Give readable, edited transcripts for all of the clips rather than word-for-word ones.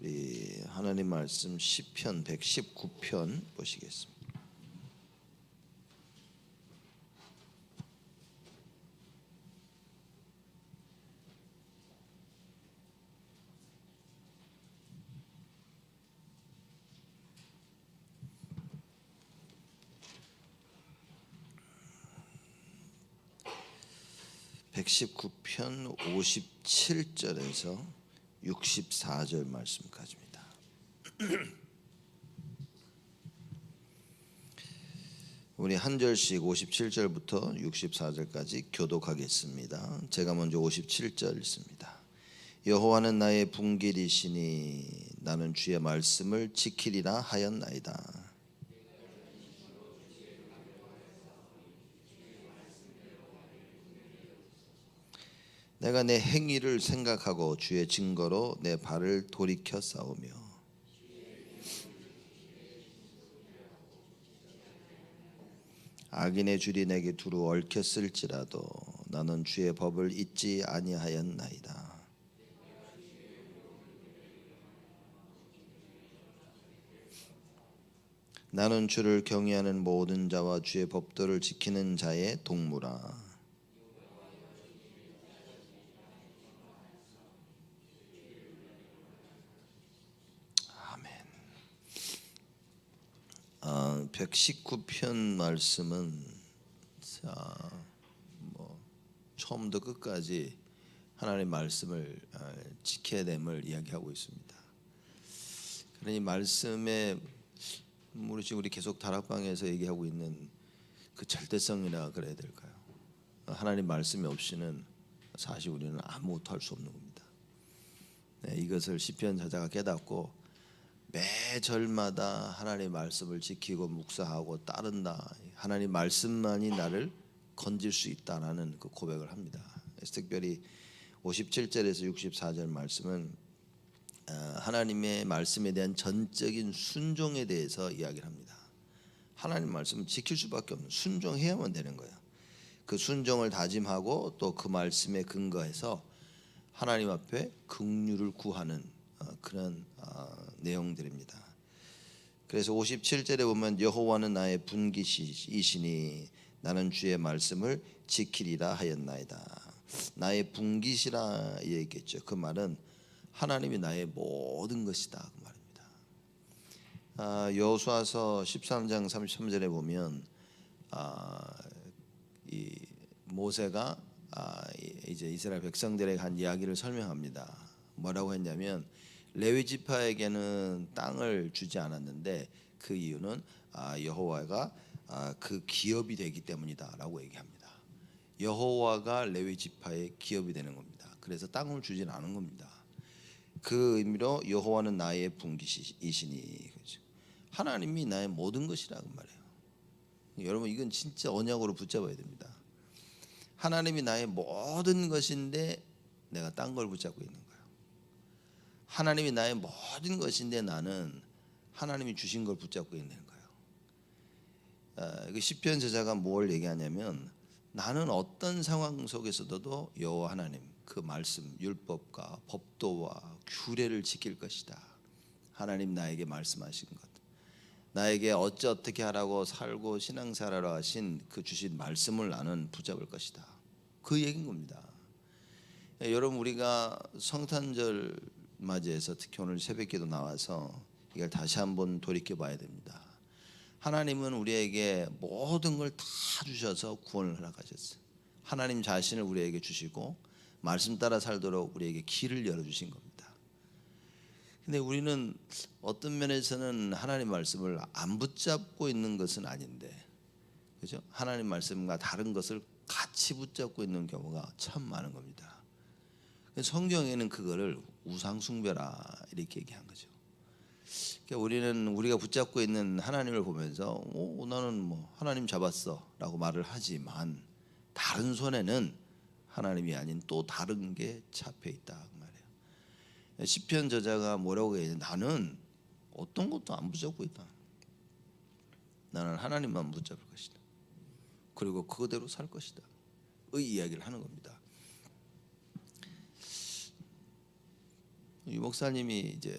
우리 하나님 말씀 시편 119편 보시겠습니다. (119편) 57절에서 64절 말씀까지입니다. 우리 한 절씩 57절부터 64절까지 교독하겠습니다. 제가 먼저 57절 읽습니다. 여호와는 나의 분길이시니 나는 주의 말씀을 지키리라 하였나이다. 내가 내 행위를 생각하고 주의 증거로 내 발을 돌이켜 싸우며 악인의 줄이 내게 두루 얽혔을지라도 나는 주의 법을 잊지 아니하였나이다. 나는 주를 경외하는 모든 자와 주의 법도를 지키는 자의 동무라. 아멘. 119편 말씀은 처음부터 끝까지 하나님의 말씀을 지켜야 됨을 이야기하고 있습니다. 그러니 말씀에 우리 계속 다락방에서 얘기하고 있는 그 절대성이라 그래야 될까요? 하나님 말씀이 없이는 사실 우리는 아무것도 할 수 없는 겁니다. 이것을 시편 저자가 깨닫고 매 절마다 하나님의 말씀을 지키고 묵상하고 따른다. 하나님 말씀만이 나를 건질 수 있다라는 그 고백을 합니다. 그래서 특별히 57절에서 64절 말씀은 하나님의 말씀에 대한 전적인 순종에 대해서 이야기를 합니다. 하나님 말씀은 지킬 수밖에 없는, 순종해야만 되는 거예요. 그 순종을 다짐하고 또 그 말씀에 근거해서 하나님 앞에 긍휼을 구하는 그런 내용들입니다. 그래서 57절에 보면 여호와는 나의 분깃이시니 나는 주의 말씀을 지키리라 하였나이다. 나의 분깃이라 얘기했죠. 그 말은 하나님이 나의 모든 것이다 그 말입니다. 여호수아서 13장 33절에 보면 이 모세가 이제 이스라엘 백성들에게 한 이야기를 설명합니다. 뭐라고 했냐면 레위 지파에게는 땅을 주지 않았는데 그 이유는 여호와가 그 기업이 되기 때문이다라고 얘기합니다. 여호와가 레위 지파의 기업이 되는 겁니다. 그래서 땅을 주진 않은 겁니다. 그 의미로 여호와는 나의 분깃이시니, 그렇죠? 하나님이 나의 모든 것이라고 말해요. 여러분 이건 진짜 언약으로 붙잡아야 됩니다. 하나님이 나의 모든 것인데 내가 딴 걸 붙잡고 있는 거예요. 하나님이 나의 모든 것인데 나는 하나님이 주신 걸 붙잡고 있는 거예요. 시편 저자가 뭘 얘기하냐면 나는 어떤 상황 속에서도 여호와 하나님 그 말씀 율법과 법도와 규례를 지킬 것이다. 하나님 나에게 말씀하신 것, 나에게 어떻게 하라고 살고 신앙생활하라고 하신 그 주신 말씀을 나는 붙잡을 것이다. 그 얘기인 겁니다. 여러분 우리가 성탄절 맞이해서 특히 오늘 새벽기도 나와서 이걸 다시 한번 돌이켜 봐야 됩니다. 하나님은 우리에게 모든 걸 다 주셔서 구원을 허락하셨어요. 하나님 자신을 우리에게 주시고 말씀 따라 살도록 우리에게 길을 열어주신 겁니다. 근데 우리는 어떤 면에서는 하나님 말씀을 안 붙잡고 있는 것은 아닌데, 그죠? 하나님 말씀과 다른 것을 같이 붙잡고 있는 경우가 참 많은 겁니다. 성경에는 그거를 우상숭배라 이렇게 얘기한 거죠. 그러니까 우리가 붙잡고 있는 하나님을 보면서 나는 하나님 잡았어라고 말을 하지만 다른 손에는 하나님이 아닌 또 다른 게 잡혀 있다 그 말이에요. 시편 저자가 뭐라고 해요? 나는 어떤 것도 안 붙잡고 있다. 나는 하나님만 붙잡을 것이다. 그리고 그대로 살 것이다. 의 이야기를 하는 겁니다. 이 목사님이 이제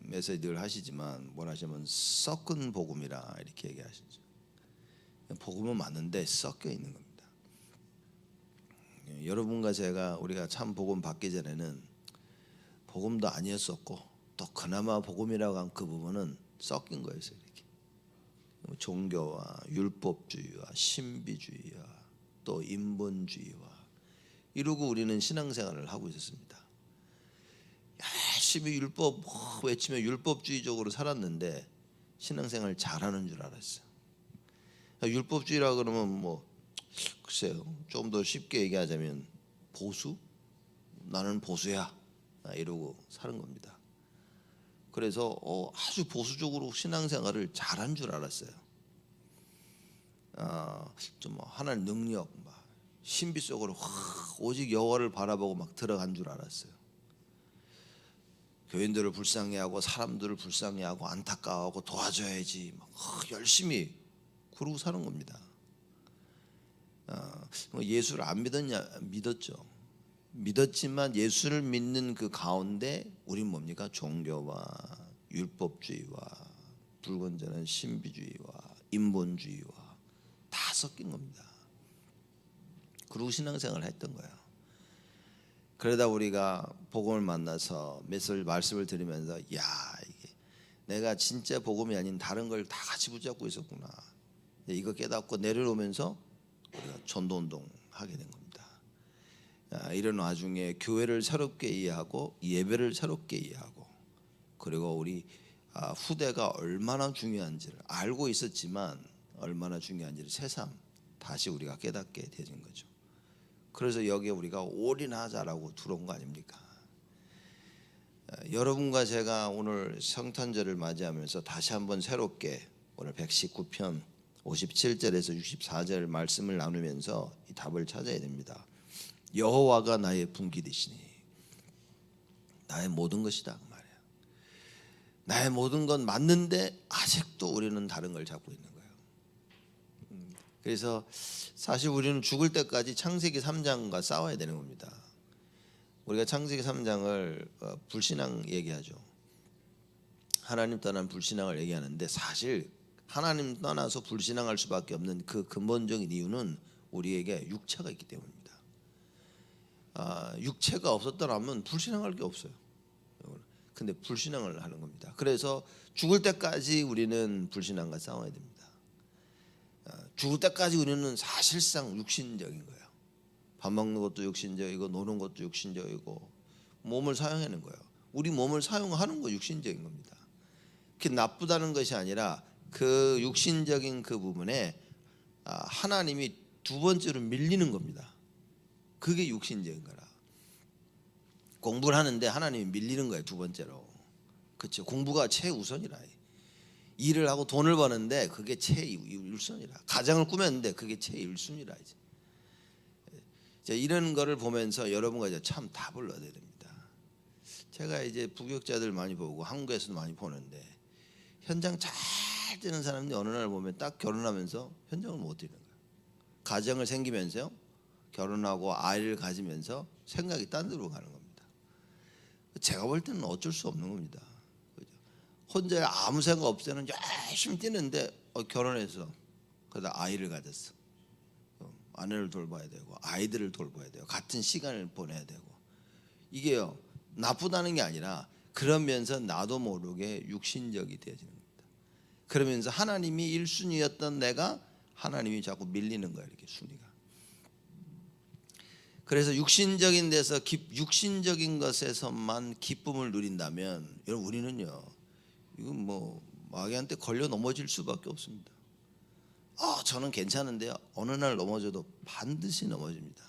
메시지 늘 하시지만 뭘 하시면 섞은 복음이라 이렇게 얘기하시죠. 복음은 맞는데 섞여 있는 겁니다. 여러분과 제가 우리가 참 복음 받기 전에는 복음도 아니었었고 또 그나마 복음이라고 한 그 부분은 섞인 거였어요. 이렇게 종교와 율법주의와 신비주의와 또 인본주의와 이러고 우리는 신앙생활을 하고 있었습니다. 열심히 율법 외치며 율법주의적으로 살았는데 신앙생활 잘하는 줄 알았어요. 율법주의라 그러면 뭐 글쎄요, 좀 더 쉽게 얘기하자면 보수? 나는 보수야 이러고 사는 겁니다. 그래서 아주 보수적으로 신앙생활을 잘한 줄 알았어요. 좀 하나님 능력, 신비 속으로 오직 여호와를 바라보고 막 들어간 줄 알았어요. 교인들을 불쌍히하고 사람들을 불쌍히하고 안타까워하고 도와줘야지 막 열심히 그러고 사는 겁니다. 예수를 안 믿었냐? 믿었죠. 믿었지만 예수를 믿는 그 가운데 우린 뭡니까? 종교와 율법주의와 불건전한 신비주의와 인본주의와 다 섞인 겁니다. 그리고 신앙생활을 했던 거예요. 그러다 우리가 복음을 만나서 몇설 말씀을 들으면서 야, 이게 내가 진짜 복음이 아닌 다른 걸 다 같이 붙잡고 있었구나. 이거 깨닫고 내려오면서 우리가 전도운동 하게 된 겁니다. 이런 와중에 교회를 새롭게 이해하고 예배를 새롭게 이해하고 그리고 우리 후대가 얼마나 중요한지를 알고 있었지만 얼마나 중요한지를 새삼 다시 우리가 깨닫게 되는 거죠. 그래서 여기에 우리가 올인하자라고 들어온 거 아닙니까? 여러분과 제가 오늘 성탄절을 맞이하면서 다시 한번 새롭게 오늘 119편 57절에서 64절 말씀을 나누면서 이 답을 찾아야 됩니다. 여호와가 나의 분기되시니 나의 모든 것이다 그 말이에요. 나의 모든 건 맞는데 아직도 우리는 다른 걸 잡고 있는 거예요. 그래서 사실 우리는 죽을 때까지 창세기 3장과 싸워야 되는 겁니다. 우리가 창세기 3장을 불신앙 얘기하죠. 하나님 떠난 불신앙을 얘기하는데 사실 하나님 떠나서 불신앙할 수밖에 없는 그 근본적인 이유는 우리에게 육체가 있기 때문입니다. 육체가 없었더라면 불신앙할 게 없어요. 근데 불신앙을 하는 겁니다. 그래서 죽을 때까지 우리는 불신앙과 싸워야 됩니다. 죽을 때까지 우리는 사실상 육신적인 거예요. 밥 먹는 것도 육신적이고 노는 것도 육신적이고 몸을 사용하는 거예요. 우리 몸을 사용하는 거 육신적인 겁니다. 그게 나쁘다는 것이 아니라 그 육신적인 그 부분에 하나님이 두 번째로 밀리는 겁니다. 그게 육신적인 거라. 공부를 하는데 하나님이 밀리는 거예요. 두 번째로. 그렇죠. 공부가 최우선이라. 일을 하고 돈을 버는데 그게 최일순이라. 가정을 꾸몄는데 그게 최일순이라. 이제 이런 거를 보면서 여러분과 이제 참 답을 얻어야 됩니다. 제가 이제 부교육자들 많이 보고 한국에서도 많이 보는데 현장 잘 되는 사람들이 어느 날 보면 딱 결혼하면서 현장을 못 뛰는 거예요. 가정을 생기면서요. 결혼하고 아이를 가지면서 생각이 딴 데로 가는 겁니다. 제가 볼 때는 어쩔 수 없는 겁니다. 혼자 아무 생각 없을 때는 열심히 뛰는데 결혼해서 그러다 아이를 가졌어. 아내를 돌봐야 되고 아이들을 돌봐야 돼요. 같은 시간을 보내야 되고 이게요 나쁘다는 게 아니라 그러면서 나도 모르게 육신적이 되어지는 겁니다. 그러면서 하나님이 1순위였던 내가 하나님이 자꾸 밀리는 거예요. 이렇게 순위가. 그래서 육신적인 데서 육신적인 것에서만 기쁨을 누린다면 여러분 우리는요 이건 뭐 마귀한테 걸려 넘어질 수밖에 없습니다. 저는 괜찮은데요. 어느 날 넘어져도 반드시 넘어집니다.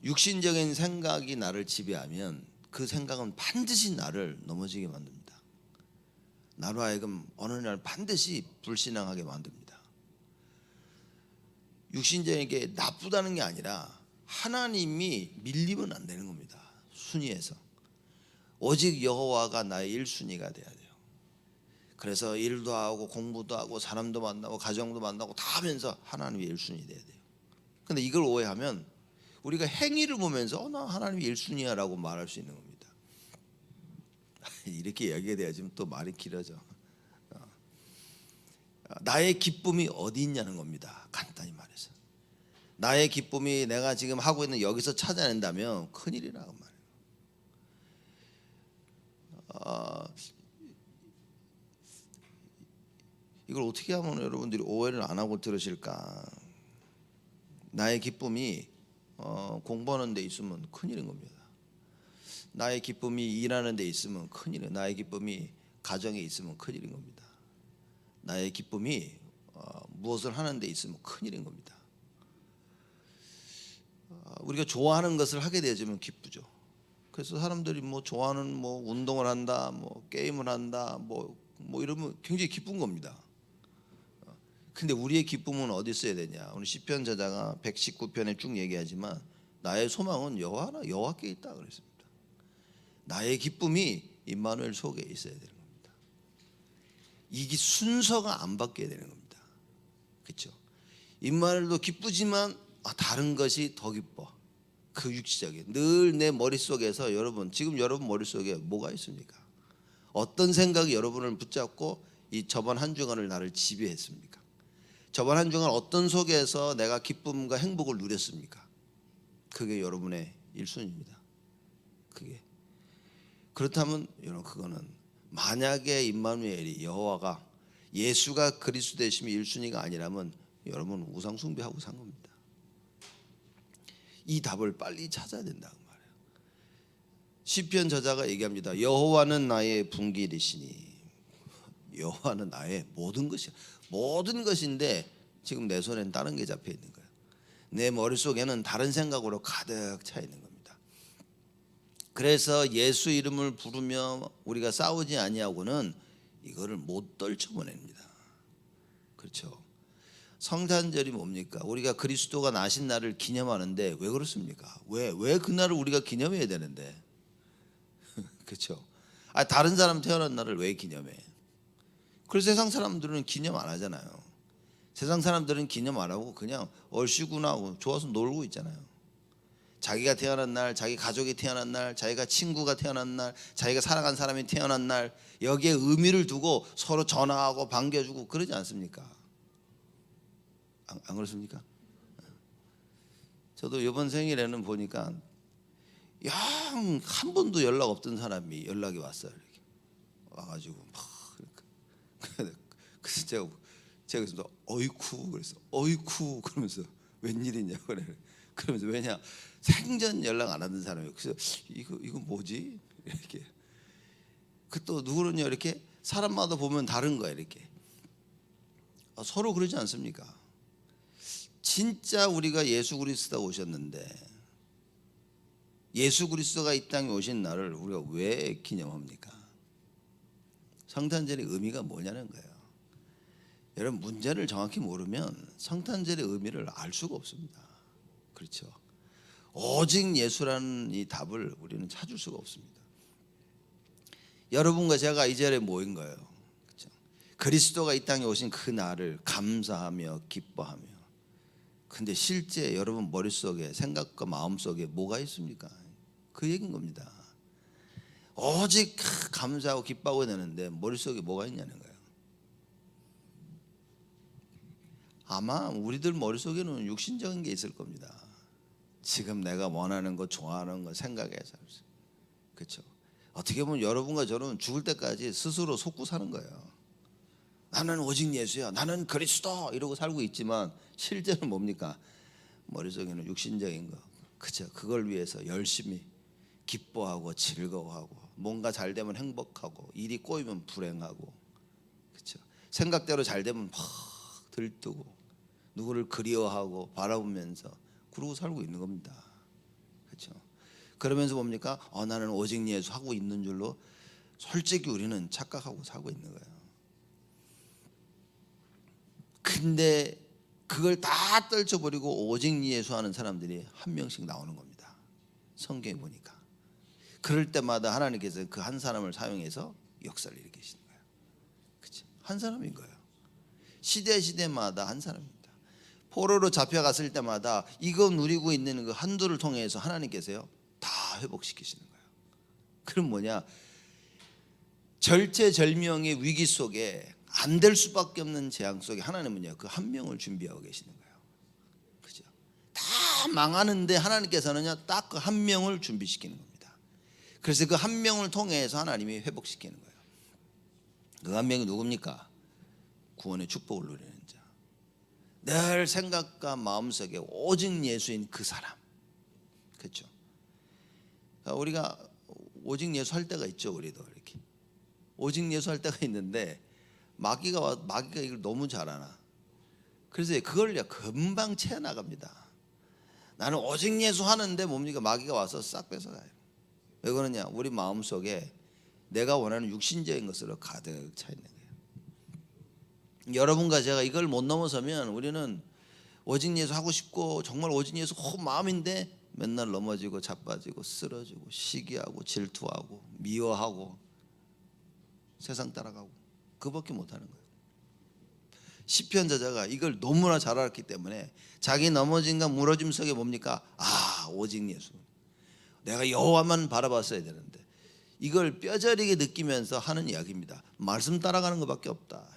육신적인 생각이 나를 지배하면 그 생각은 반드시 나를 넘어지게 만듭니다. 나로 하여금 어느 날 반드시 불신앙하게 만듭니다. 육신적인 게 나쁘다는 게 아니라 하나님이 밀리면 안 되는 겁니다. 순위에서. 오직 여호와가 나의 1순위가 돼야 돼요. 그래서 일도 하고 공부도 하고 사람도 만나고 가정도 만나고 다 하면서 하나님이 1순위 돼야 돼요. 근데 이걸 오해하면 우리가 행위를 보면서 나 하나님이 1순위야 라고 말할 수 있는 겁니다. 이렇게 얘기가 돼야지 또 말이 길어져. 나의 기쁨이 어디 있냐는 겁니다. 간단히 말해서 나의 기쁨이 내가 지금 하고 있는 여기서 찾아낸다면 큰일이라고 말해요. 이걸 어떻게 하면 여러분들이 오해를 안 하고 들으실까? 나의 기쁨이 공부하는 데 있으면 큰일인 겁니다. 나의 기쁨이 일하는 데 있으면 큰일이에요. 나의 기쁨이 가정에 있으면 큰일인 겁니다. 나의 기쁨이 무엇을 하는 데 있으면 큰일인 겁니다. 우리가 좋아하는 것을 하게 되면 기쁘죠. 그래서 사람들이 뭐 좋아하는 뭐 운동을 한다, 뭐 게임을 한다, 뭐 이러면 굉장히 기쁜 겁니다. 근데 우리의 기쁨은 어디 있어야 되냐? 오늘 시편 저자가 119편에 쭉 얘기하지만 나의 소망은 여호와께 있다 그랬습니다. 나의 기쁨이 임마누엘 속에 있어야 되는 겁니다. 이게 순서가 안 바뀌어야 되는 겁니다. 그렇죠? 임마누엘도 기쁘지만 다른 것이 더 기뻐. 그 육시적인 늘 내 머릿속에서 지금 여러분 머릿속에 뭐가 있습니까? 어떤 생각이 여러분을 붙잡고 이 저번 한 주간을 나를 지배했습니까? 저번 한 주간 어떤 속에서 내가 기쁨과 행복을 누렸습니까? 그게 여러분의 1순위입니다. 그게 그렇다면 여러분 그거는 만약에 임마누엘이 여호와가 예수가 그리스도 되심이 1순위가 아니라면 여러분 우상 숭배하고 산 겁니다. 이 답을 빨리 찾아야 된다고 말해요. 시편 저자가 얘기합니다. 여호와는 나의 분길이시니 여호와는 나의 모든 것이야. 모든 것인데 지금 내 손엔 다른 게 잡혀 있는 거예요. 내 머릿속에는 다른 생각으로 가득 차 있는 겁니다. 그래서 예수 이름을 부르며 우리가 싸우지 아니하고는 이거를 못 떨쳐보냅니다. 그렇죠? 성탄절이 뭡니까? 우리가 그리스도가 나신 날을 기념하는데 왜 그렇습니까? 왜 그날을 우리가 기념해야 되는데? 그렇죠? 다른 사람 태어난 날을 왜 기념해? 그래서 세상 사람들은 기념 안 하잖아요. 세상 사람들은 기념 안 하고 그냥 얼씨구나 하고 좋아서 놀고 있잖아요. 자기가 태어난 날, 자기 가족이 태어난 날, 자기가 친구가 태어난 날, 자기가 사랑한 사람이 태어난 날 여기에 의미를 두고 서로 전화하고 반겨주고 그러지 않습니까? 안 그렇습니까? 저도 이번 생일에는 보니까 영 한 번도 연락 없던 사람이 연락이 왔어요. 이렇게 와가지고 막 그래서 제가 그래서 어이쿠 그래서 어이쿠 그러면서 웬일이냐 그러면서 왜냐 생전 연락 안 하던 사람이에요. 그래서 이거 뭐지 이렇게 그 또 누구는요 이렇게 사람마다 보면 다른 거야 이렇게 서로 그러지 않습니까? 진짜 우리가 예수 그리스도가 오셨는데 예수 그리스도가 이 땅에 오신 날을 우리가 왜 기념합니까? 성탄절의 의미가 뭐냐는 거예요. 여러분 문제를 정확히 모르면 성탄절의 의미를 알 수가 없습니다. 그렇죠? 오직 예수라는 이 답을 우리는 찾을 수가 없습니다. 여러분과 제가 이 자리에 모인 거예요. 그렇죠? 그리스도가 이 땅에 오신 그 날을 감사하며 기뻐하며 근데 실제 여러분 머릿속에 생각과 마음속에 뭐가 있습니까? 그 얘기인 겁니다. 오직 감사하고 기뻐하고 되는데 머릿속에 뭐가 있냐는 거예요. 아마 우리들 머릿속에는 육신적인 게 있을 겁니다. 지금 내가 원하는 거 좋아하는 거 생각해서 그렇죠. 어떻게 보면 여러분과 저는 죽을 때까지 스스로 속고 사는 거예요. 나는 오직 예수야 나는 그리스도 이러고 살고 있지만 실제는 뭡니까? 머릿속에는 육신적인 거 그죠. 그걸 위해서 열심히 기뻐하고 즐거워하고 뭔가 잘 되면 행복하고 일이 꼬이면 불행하고 그렇죠. 생각대로 잘 되면 막 들뜨고 누구를 그리워하고 바라보면서 그러고 살고 있는 겁니다. 그렇죠. 그러면서 뭡니까? 나는 오직 예수 하고 있는 줄로 솔직히 우리는 착각하고 살고 있는 거예요. 근데 그걸 다 떨쳐버리고 오직 예수 하는 사람들이 한 명씩 나오는 겁니다. 성경에 보니까 그럴 때마다 하나님께서 그 한 사람을 사용해서 역사를 일으키시는 거예요. 그렇죠? 한 사람인 거예요. 시대마다 한 사람입니다. 포로로 잡혀갔을 때마다 이거 누리고 있는 그 한도를 통해서 하나님께서요 다 회복시키시는 거예요. 그럼 뭐냐? 절체절명의 위기 속에 안 될 수밖에 없는 재앙 속에 하나님은요 그 한 명을 준비하고 계시는 거예요. 그죠? 다 망하는데 하나님께서는요 딱 그 한 명을 준비시키는 겁니다. 그래서 그 한 명을 통해서 하나님이 회복시키는 거예요. 그 한 명이 누굽니까? 구원의 축복을 누리는 자. 늘 생각과 마음속에 오직 예수인 그 사람. 그렇죠? 우리가 오직 예수 할 때가 있죠. 우리도 이렇게 오직 예수 할 때가 있는데 마귀가 이걸 너무 잘 알아. 그래서 그걸 금방 채워 나갑니다. 나는 오직 예수 하는데 뭡니까? 마귀가 와서 싹 뺏어가요. 왜 그러냐? 우리 마음 속에 내가 원하는 육신적인 것으로 가득 차 있는 거예요. 여러분과 제가 이걸 못 넘어서면 우리는 오직 예수 하고 싶고 정말 오직 예수 마음인데 맨날 넘어지고 자빠지고 쓰러지고 시기하고 질투하고 미워하고 세상 따라가고 그밖에 못하는 거예요. 시편 저자가 이걸 너무나 잘 알았기 때문에 자기 넘어짐과 무너짐 속에 뭡니까? 오직 예수. 내가 여호와만 바라봤어야 되는데 이걸 뼈저리게 느끼면서 하는 이야기입니다. 말씀 따라가는 것밖에 없다.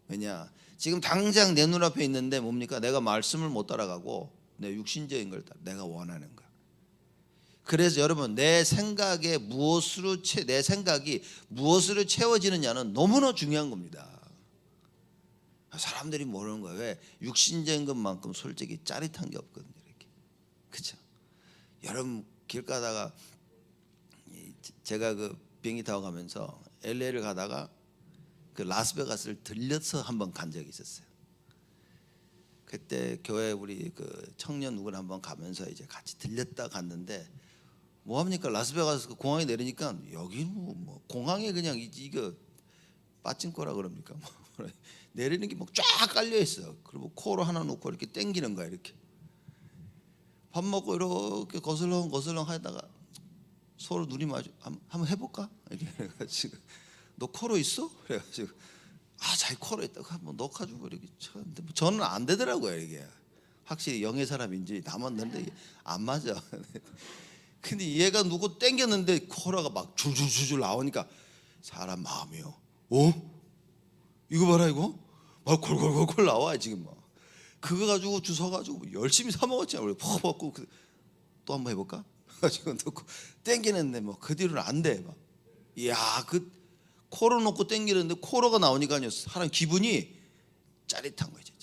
왜냐? 지금 당장 내 눈앞에 있는데 뭡니까? 내가 말씀을 못 따라가고 내 육신적인 걸 내가 원하는 거야. 그래서 여러분 내 생각이 무엇으로 채워지느냐는 너무나 중요한 겁니다. 사람들이 모르는 거예요. 왜? 육신적인 것만큼 솔직히 짜릿한 게 없거든요. 이렇게. 그렇죠? 여러분 길 가다가 제가 그 비행기 타고 가면서 LA를 가다가 그 라스베가스를 들려서 한번 간 적이 있었어요. 그때 교회 우리 그 청년 누구나 한번 가면서 이제 같이 들렸다 갔는데 뭐 합니까? 라스베가스 공항에 내리니까 여기는 뭐 공항에 그냥 이거 빠찡코라 그럽니까? 뭐 내리는 게 막 쫙 깔려 있어요. 그리고 코로 하나 놓고 이렇게 땡기는 거야 이렇게. 밥 먹고 이렇게 거슬렁 하다가 서로 눈이 마주 한번 해볼까? 이렇게 해가지고 너 코로 있어? 그래가지고 자기 코로 있다고 한번 넣어가지고 이렇게 쳤는데 저는 안 되더라고요 이게. 확실히 영의 사람인지 나만 넣는데 안 맞아. 근데 얘가 누구 땡겼는데 코라가 막 줄줄줄줄 나오니까 사람 마음이요. 이거 봐라 이거 막 골골골골 나와 지금 막. 그거 가지고 주워 가지고 열심히 사 먹었잖아. 우리 퍼 먹고 또 한번 해볼까? 가지고 넣고 땡기는데 뭐 그 뒤로는 안 돼. 막. 이야 그 코로 놓고 땡기는데 코로가 나오니까요 사람 기분이 짜릿한 거죠.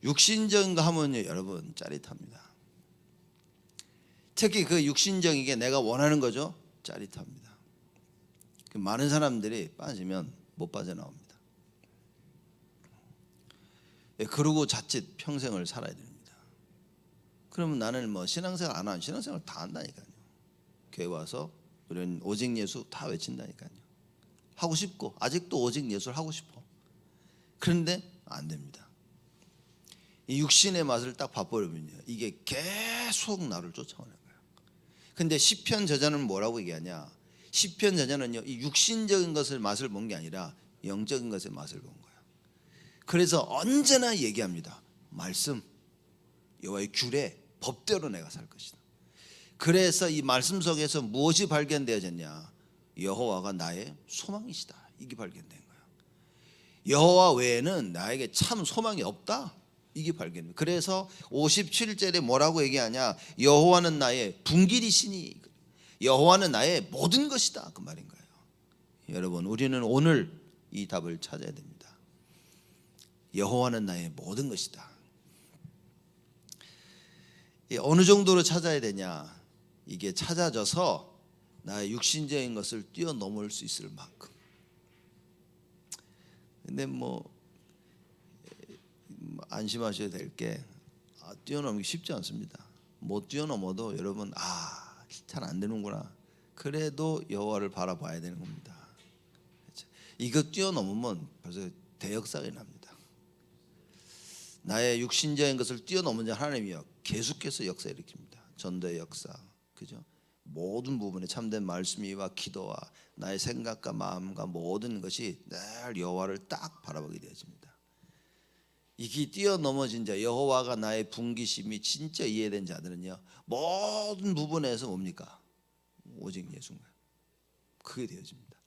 육신적인 거 하면요 여러분 짜릿합니다. 특히 그 육신적인 게 내가 원하는 거죠. 짜릿합니다. 많은 사람들이 빠지면 못 빠져나옵니다. 그러고 자칫 평생을 살아야 됩니다. 그러면 나는 뭐 신앙생활 안 하는 신앙생활 다 한다니까요. 교회 와서 우리는 오직 예수 다 외친다니까요. 하고 싶고 아직도 오직 예수를 하고 싶어. 그런데 안 됩니다. 이 육신의 맛을 딱 봐버리면요 이게 계속 나를 쫓아오는 거예요. 근데 시편 저자는 뭐라고 얘기하냐? 시편 저자는요 이 육신적인 것을 맛을 본 게 아니라 영적인 것의 맛을 본 거예요. 그래서 언제나 얘기합니다. 말씀, 여호와의 규례, 법대로 내가 살 것이다. 그래서 이 말씀 속에서 무엇이 발견되어졌냐? 여호와가 나의 소망이시다. 이게 발견된 거예요. 여호와 외에는 나에게 참 소망이 없다. 이게 발견돼요. 그래서 57절에 뭐라고 얘기하냐? 여호와는 나의 분길이시니 여호와는 나의 모든 것이다. 그 말인 거예요. 여러분 우리는 오늘 이 답을 찾아야 됩니다. 여호와는 나의 모든 것이다. 어느 정도로 찾아야 되냐? 이게 찾아져서 나의 육신적인 것을 뛰어넘을 수 있을 만큼. 근데 뭐 안심하셔야 될 게 뛰어넘기 쉽지 않습니다. 못 뛰어넘어도 여러분 잘 안 되는구나. 그래도 여호와를 바라봐야 되는 겁니다. 이거 뛰어넘으면 벌써 대역사가 납니다. 나의 육신적인 것을 뛰어넘은 자 하나님이요 계속해서 역사 일으킵니다. 전도의 역사, 그죠? 모든 부분에 참된 말씀이와 기도와 나의 생각과 마음과 모든 것이 늘 여호와를 딱 바라보게 되어집니다. 이게 뛰어넘어진 자, 여호와가 나의 분기심이 진짜 이해된 자들은요 모든 부분에서 뭡니까? 오직 예수인 거예요. 그게 되어집니다.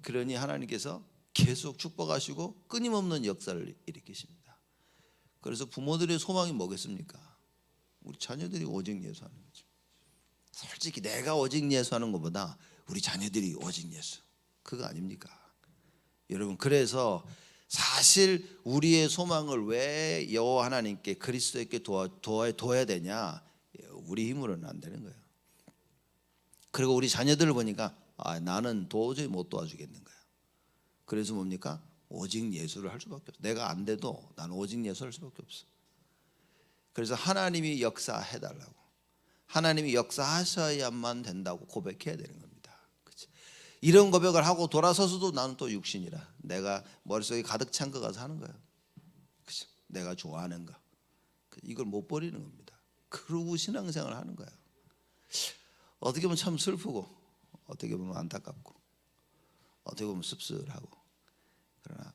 그러니 하나님께서 계속 축복하시고 끊임없는 역사를 일으키십니다. 그래서 부모들의 소망이 뭐겠습니까? 우리 자녀들이 오직 예수하는 거죠. 솔직히 내가 오직 예수하는 것보다 우리 자녀들이 오직 예수, 그거 아닙니까? 여러분, 그래서 사실 우리의 소망을 왜 여호와 하나님께 그리스도께 둬야 되냐? 우리 힘으로는 안 되는 거예요. 그리고 우리 자녀들을 보니까 나는 도저히 못 도와주겠는 거야. 그래서 뭡니까? 오직 예수를 할 수밖에 없어. 내가 안 돼도 나는 오직 예수 할 수밖에 없어. 그래서 하나님이 역사해달라고, 하나님이 역사하셔야만 된다고 고백해야 되는 겁니다. 그치? 이런 고백을 하고 돌아서서도 나는 또 육신이라, 내가 머릿속에 가득 찬 거 가서 하는 거예요. 그치? 내가 좋아하는 거, 이걸 못 버리는 겁니다. 그러고 신앙생활을 하는 거예요. 어떻게 보면 참 슬프고, 어떻게 보면 안타깝고, 어떻게 보면 씁쓸하고,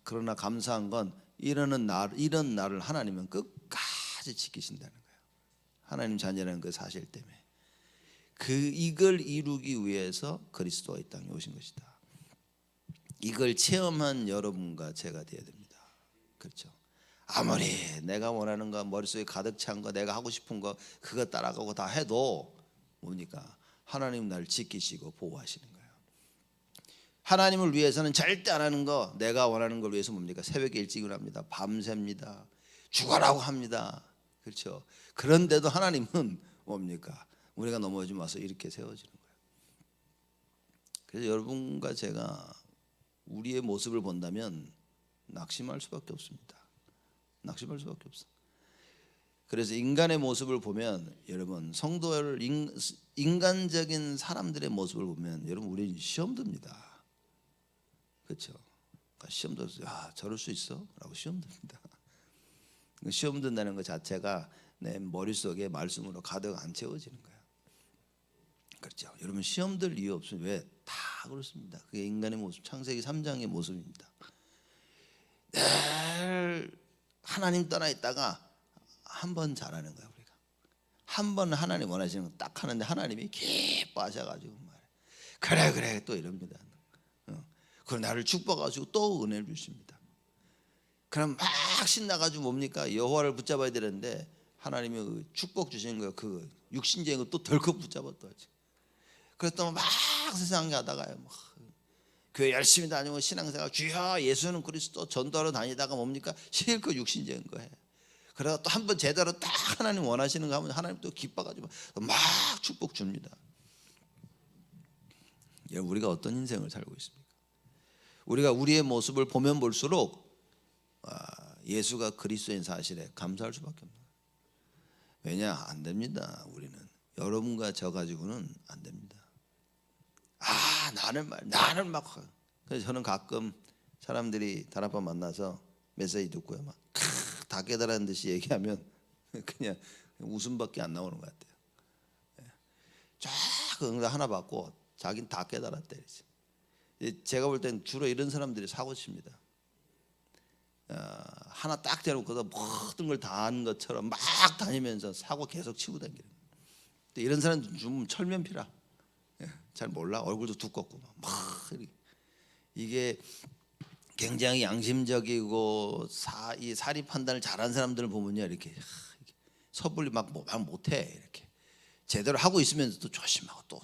그러나 감사한 건 이런 날을 하나님은 끝까지 지키신다는 거예요. 하나님 자녀라는 그 사실 때문에 이걸 이루기 위해서 그리스도가 이 땅에 오신 것이다. 이걸 체험한 여러분과 제가 되어야 됩니다. 그렇죠? 아무리 내가 원하는 거, 머릿속에 가득 찬 거, 내가 하고 싶은 거 그거 따라가고 다 해도 뭡니까? 하나님 날 지키시고 보호하시는 거예요. 하나님을 위해서는 절대 안 하는 거, 내가 원하는 걸 위해서 뭡니까? 새벽에 일찍 일어납니다. 밤새입니다. 죽어라고 합니다. 그렇죠? 그런데도 하나님은 뭡니까? 우리가 넘어지지 마서 이렇게 세워지는 거예요. 그래서 여러분과 제가 우리의 모습을 본다면 낙심할 수밖에 없습니다. 낙심할 수밖에 없어. 그래서 인간의 모습을 보면, 여러분, 성도를 인간적인 사람들의 모습을 보면 여러분, 우리는 시험 듭니다. 그렇죠? 시험 들어서 저럴 수 있어? 라고 시험 듭니다. 시험 든다는 것 자체가 내 머릿속에 말씀으로 가득 안 채워지는 거예요. 그렇죠? 여러분, 시험 들 이유 없으면 왜? 다 그렇습니다. 그게 인간의 모습, 창세기 3장의 모습입니다. 늘 하나님 떠나 있다가 한 번 잘하는 거야. 우리가 한 번 하나님 원하시는 거 딱 하는데 하나님이 기뻐하셔가지고 그래 또 이럽니다. 그럼 나를 축복하시고 또 은혜를 주십니다. 그럼 막 신나가지고 뭡니까? 여호와를 붙잡아야 되는데 하나님이 그 축복 주시는 거예요. 그 육신적인 거 또 덜컥 붙잡았다 하지. 그래서 막 세상에 가다가요, 교회 열심히 다니고 신앙생활, 주여 예수는 그리스도 전도하러 다니다가 뭡니까? 실컷 육신적인 거 해. 그러다 또 한 번 제대로 딱 하나님 원하시는 거 하면 하나님 또 기뻐가지고 막 축복 줍니다. 여러분, 우리가 어떤 인생을 살고 있습니까? 우리가 우리의 모습을 보면 볼수록 예수가 그리스도인 사실에 감사할 수밖에 없는 거예요. 왜냐? 안 됩니다. 우리는 여러분과 저 가지고는 안 됩니다. 나는 막 그래서 저는 가끔 사람들이 다락방 만나서 메시지 듣고요, 막 다 깨달은 듯이 얘기하면 그냥 웃음밖에 안 나오는 것 같아요. 쫙 응답 하나 받고 자기는 다 깨달았대. 제가 볼 땐 주로 이런 사람들이 사고 칩니다. 하나 딱 대놓고서 모든 걸 다 아는 것처럼 막 다니면서 사고 계속 치고 다니는. 이런 사람들 좀 철면피라. 잘 몰라. 얼굴도 두껍고 막 이게 굉장히 양심적이고 이 사리 판단을 잘하는 사람들을 보면요, 이렇게 섣불리 막 못해. 이렇게 제대로 하고 있으면서도 조심하고 또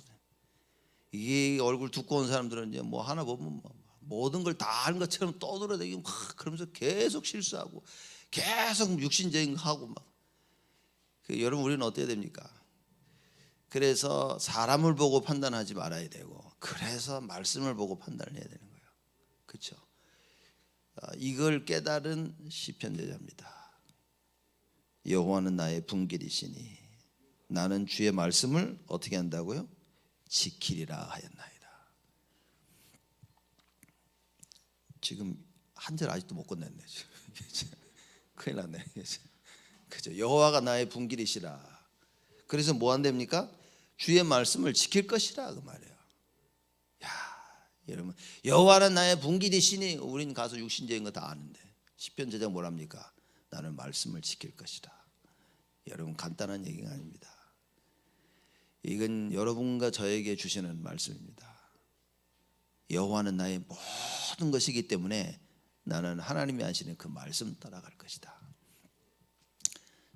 이게 얼굴 두꺼운 사람들은 이제 뭐 하나 보면 모든 걸 다 아는 것처럼 떠들어대고 막 그러면서 계속 실수하고 계속 육신적인 거 하고 막. 여러분, 우리는 어때야 됩니까? 그래서 사람을 보고 판단하지 말아야 되고, 그래서 말씀을 보고 판단을 해야 되는 거예요. 그렇죠? 이걸 깨달은 시편 제자입니다. 여호와는 나의 분길이시니 나는 주의 말씀을 어떻게 한다고요? 지키리라 하였나이다. 지금 한 절 아직도 못 끝냈네. 큰일 났네. 그죠? 여호와가 나의 분길이시라. 그래서 뭐 한답니까? 주의 말씀을 지킬 것이라, 그 말이에요. 여러분, 여호와는 나의 분길이시니, 우린 가서 육신적인 거 다 아는데 시편 제자가 뭐랍니까? 나는 말씀을 지킬 것이다. 여러분, 간단한 얘기가 아닙니다. 이건 여러분과 저에게 주시는 말씀입니다. 여호와는 나의 모든 것이기 때문에 나는 하나님이 하시는 그 말씀 따라갈 것이다.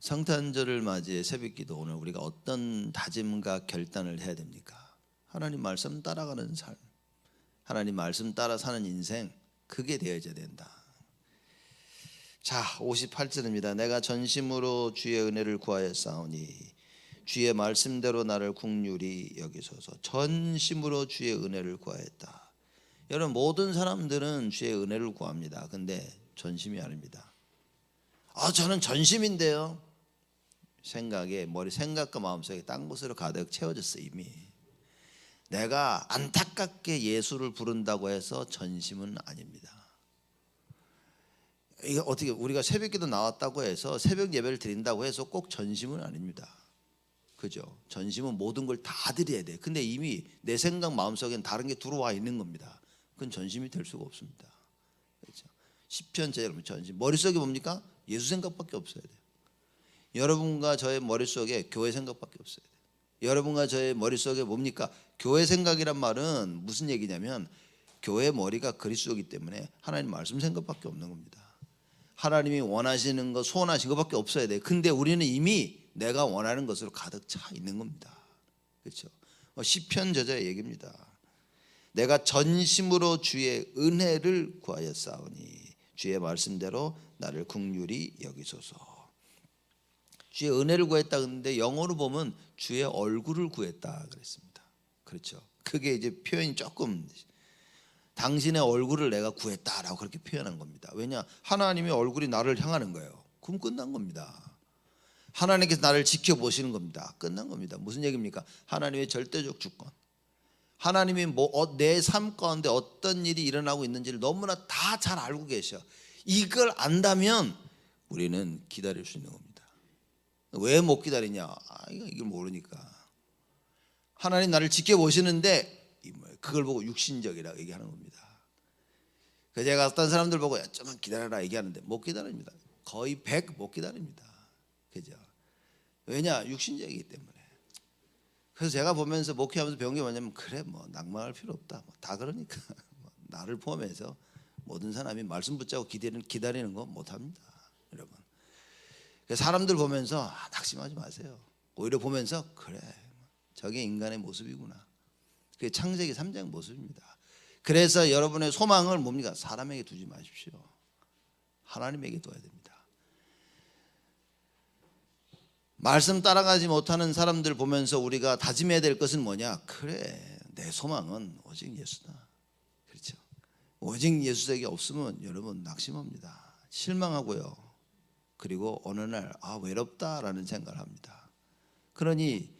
성탄절을 맞이해 새벽기도 오늘 우리가 어떤 다짐과 결단을 해야 됩니까? 하나님 말씀 따라가는 삶, 하나님 말씀 따라 사는 인생, 그게 되어져야 된다. 자, 58절입니다. 내가 전심으로 주의 은혜를 구하였사오니 주의 말씀대로 나를 긍휼히 여기소서. 전심으로 주의 은혜를 구하였다. 여러분, 모든 사람들은 주의 은혜를 구합니다. 근데 전심이 아닙니다. 저는 전심인데요. 생각과 마음속에 딴 곳으로 가득 채워졌어. 이미 내가 안타깝게 예수를 부른다고 해서 전심은 아닙니다. 이게 어떻게 우리가 새벽기도 나왔다고 해서 새벽 예배를 드린다고 해서 꼭 전심은 아닙니다. 그죠? 전심은 모든 걸 다 드려야 돼. 근데 이미 내 생각 마음속엔 다른 게 들어와 있는 겁니다. 그건 전심이 될 수가 없습니다. 그렇죠? 시편제 여러분, 전심 머릿속에 뭡니까? 예수 생각밖에 없어야 돼요. 여러분과 저의 머릿속에 교회 생각밖에 없어야 돼요. 여러분과 저의 머릿속에 뭡니까? 교회 생각이란 말은 무슨 얘기냐면 교회 머리가 그리스도이기 때문에 하나님 말씀 생각밖에 없는 겁니다. 하나님이 원하시는 것, 소원하신 것밖에 없어야 돼요. 근데 우리는 이미 내가 원하는 것으로 가득 차 있는 겁니다. 그렇죠? 시편 저자의 얘기입니다. 내가 전심으로 주의 은혜를 구하였사오니 주의 말씀대로 나를 긍휼히 여기소서. 주의 은혜를 구했다 그랬는데 영어로 보면 주의 얼굴을 구했다 그랬습니다. 그렇죠? 그게 이제 표현이 조금 당신의 얼굴을 내가 구했다라고 그렇게 표현한 겁니다. 왜냐? 하나님의 얼굴이 나를 향하는 거예요. 그럼 끝난 겁니다. 하나님께서 나를 지켜보시는 겁니다. 끝난 겁니다. 무슨 얘기입니까? 하나님의 절대적 주권, 하나님이 내 삶 가운데 어떤 일이 일어나고 있는지를 너무나 다 잘 알고 계셔. 이걸 안다면 우리는 기다릴 수 있는 겁니다. 왜 못 기다리냐? 이걸 모르니까. 하나님 나를 지켜보시는데 그걸 보고 육신적이라고 얘기하는 겁니다. 그래서 제가 어떤 사람들 보고 좀만 기다려라 얘기하는데 못 기다립니다. 거의 100 못 기다립니다. 그죠? 왜냐? 육신적이기 때문에. 그래서 제가 보면서 목회하면서 배운 게 뭐냐면 그래 뭐 낭만할 필요 없다. 다 그러니까 나를 포함해서 모든 사람이 말씀 붙잡고 기다리는 거 못합니다. 여러분. 사람들 보면서 낙심하지 마세요. 오히려 보면서 그래 저게 인간의 모습이구나. 그게 창세기 3장 모습입니다. 그래서 여러분의 소망을 뭡니까? 사람에게 두지 마십시오. 하나님에게 둬야 됩니다. 말씀 따라가지 못하는 사람들 보면서 우리가 다짐해야 될 것은 뭐냐? 그래 내 소망은 오직 예수다. 그렇죠? 오직 예수에게 없으면 여러분 낙심합니다. 실망하고요. 그리고 어느 날 외롭다라는 생각을 합니다. 그러니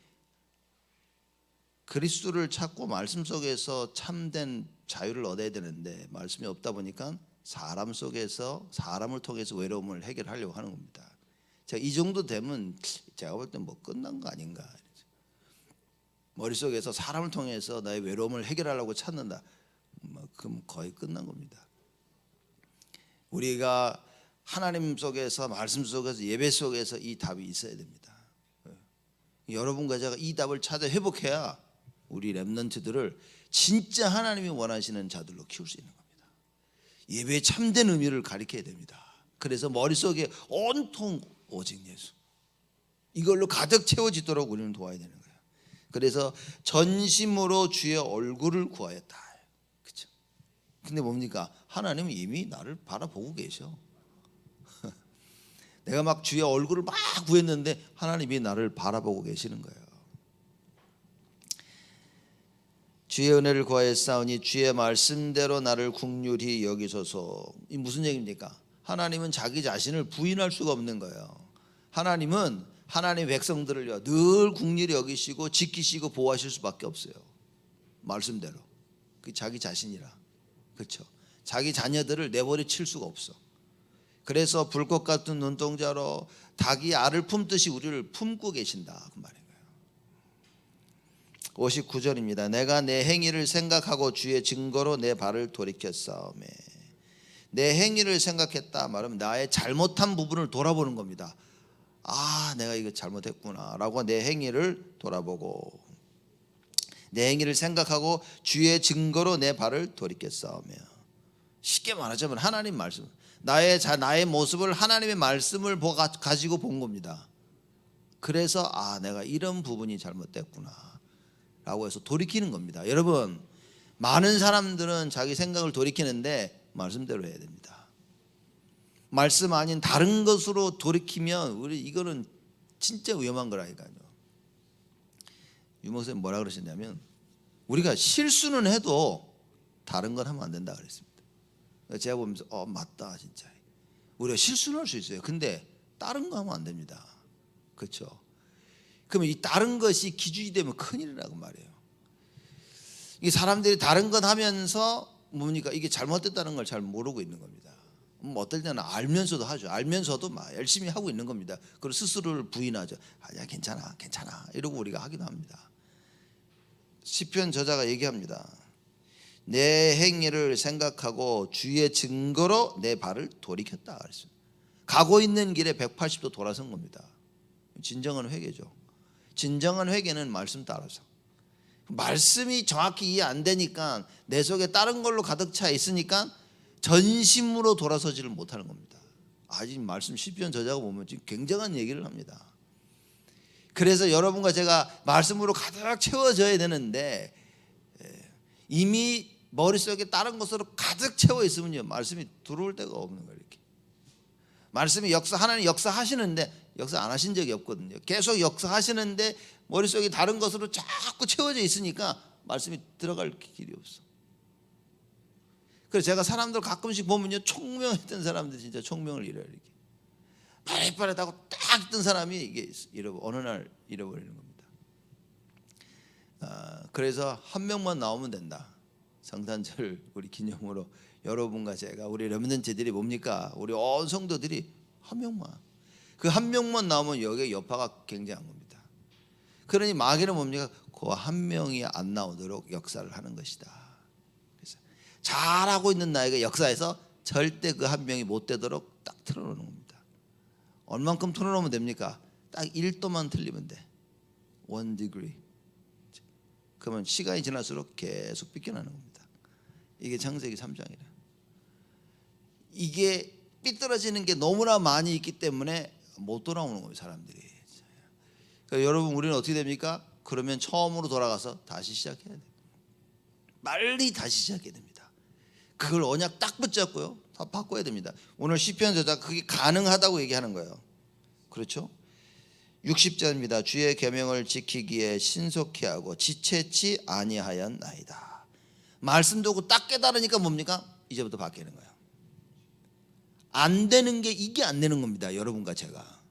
그리스도를 찾고 말씀 속에서 참된 자유를 얻어야 되는데 말씀이 없다 보니까 사람 속에서 사람을 통해서 외로움을 해결하려고 하는 겁니다. 자, 이 정도 되면 제가 볼 때 뭐 끝난 거 아닌가. 머릿속에서 사람을 통해서 나의 외로움을 해결하려고 찾는다. 그럼 거의 끝난 겁니다. 우리가 하나님 속에서 말씀 속에서 예배 속에서 이 답이 있어야 됩니다. 여러분과 제가 이 답을 찾아 회복해야 우리 렘넌트들을 진짜 하나님이 원하시는 자들로 키울 수 있는 겁니다. 예배의 참된 의미를 가리켜야 됩니다. 그래서 머릿속에 온통 오직 예수, 이걸로 가득 채워지도록 우리는 도와야 되는 거예요. 그래서 전심으로 주의 얼굴을 구하였다. 그렇죠? 근데 뭡니까? 하나님은 이미 나를 바라보고 계셔. 내가 막 주의 얼굴을 막 구했는데 하나님이 나를 바라보고 계시는 거예요. 주의 은혜를 구하였사오니 주의 말씀대로 나를 긍휼히 여기소서. 이 무슨 얘기입니까? 하나님은 자기 자신을 부인할 수가 없는 거예요. 하나님은 하나님의 백성들을요 늘 긍휼히 여기시고 지키시고 보호하실 수밖에 없어요. 말씀대로. 그 자기 자신이라. 그렇죠? 자기 자녀들을 내버려 칠 수가 없어. 그래서 불꽃 같은 눈동자로 닭이 알을 품듯이 우리를 품고 계신다 그 말인 거예요. 59절입니다. 내가 내 행위를 생각하고 주의 증거로 내 발을 돌이켰사오매. 내 행위를 생각했다 말하면 나의 잘못한 부분을 돌아보는 겁니다. 내가 이거 잘못했구나 라고 내 행위를 돌아보고 내 행위를 생각하고 주의 증거로 내 발을 돌이켰사오며. 쉽게 말하자면 하나님 말씀, 나의 모습을 하나님의 말씀을 가지고 본 겁니다. 그래서 내가 이런 부분이 잘못됐구나 라고 해서 돌이키는 겁니다. 여러분, 많은 사람들은 자기 생각을 돌이키는데 말씀대로 해야 됩니다. 말씀 아닌 다른 것으로 돌이키면 이거는 진짜 위험한 거라니까요. 유 목사님 뭐라 그러셨냐면, 우리가 실수는 해도 다른 건 하면 안 된다 그랬습니다. 제가 보면서 맞다, 진짜 우리가 실수는 할 수 있어요. 근데 다른 거 하면 안 됩니다. 그렇죠? 그러면 이 다른 것이 기준이 되면 큰일이라고 말이에요. 이 사람들이 다른 것 하면서 뭡니까? 이게 잘못됐다는 걸 잘 모르고 있는 겁니다. 어떨 때는 알면서도 하죠. 알면서도 막 열심히 하고 있는 겁니다. 그리고 스스로를 부인하죠. 아니야, 괜찮아 이러고 우리가 하기도 합니다. 시편 저자가 얘기합니다. 내 행위를 생각하고 주의 증거로 내 발을 돌이켰다 그랬습니다. 가고 있는 길에 180도 돌아선 겁니다. 진정한 회개죠. 진정한 회개는 말씀 따라서. 말씀이 정확히 이해 안 되니까 내 속에 다른 걸로 가득 차 있으니까 전심으로 돌아서지를 못하는 겁니다. 아직 말씀 시편 저자가 보면 지금 굉장한 얘기를 합니다. 그래서 여러분과 제가 말씀으로 가득 채워져야 되는데 이미 머릿속에 다른 것으로 가득 채워 있으면요, 말씀이 들어올 데가 없는 거예요. 이렇게 말씀이 하나님 역사하시는데 역사 안 하신 적이 없거든요. 계속 역사하시는데 머릿속에 다른 것으로 자꾸 채워져 있으니까 말씀이 들어갈 길이 없어. 그래서 제가 사람들 가끔씩 보면요, 총명했던 사람들 진짜 총명을 잃어요. 이렇게 빠릿빠릿하고 딱 있던 사람이 이게 어느 날 잃어버리는 겁니다. 그래서 한 명만 나오면 된다. 성탄절 우리 기념으로 여러분과 제가, 우리 렘넌트들이 뭡니까? 우리 온 성도들이 한 명만, 그 한 명만 나오면 여기에 여파가 굉장한 겁니다. 그러니 마귀는 뭡니까? 그 한 명이 안 나오도록 역사를 하는 것이다. 그래서 잘하고 있는 나에게 역사에서 절대 그 한 명이 못 되도록 딱 틀어놓는 겁니다. 얼만큼 틀어놓으면 됩니까? 딱 1도만 틀리면 돼. 1 degree. 그러면 시간이 지날수록 계속 삐껴나는 겁니다. 이게 창세기 3장이라. 이게 삐뚤어지는 게 너무나 많이 있기 때문에 못 돌아오는 거예요, 사람들이. 그러니까 여러분, 우리는 어떻게 됩니까? 그러면 처음으로 돌아가서 다시 시작해야 돼요. 빨리 다시 시작해야 됩니다. 그걸 언약 딱 붙잡고요, 다 바꿔야 됩니다. 오늘 시편 저자가 그게 가능하다고 얘기하는 거예요. 그렇죠? 60절입니다. 주의 계명을 지키기에 신속히 하고 지체치 아니하였나이다. 말씀 듣고 딱 깨달으니까 뭡니까? 이제부터 바뀌는 거예요. 안 되는 게 이게 안 되는 겁니다. 여러분과 제가.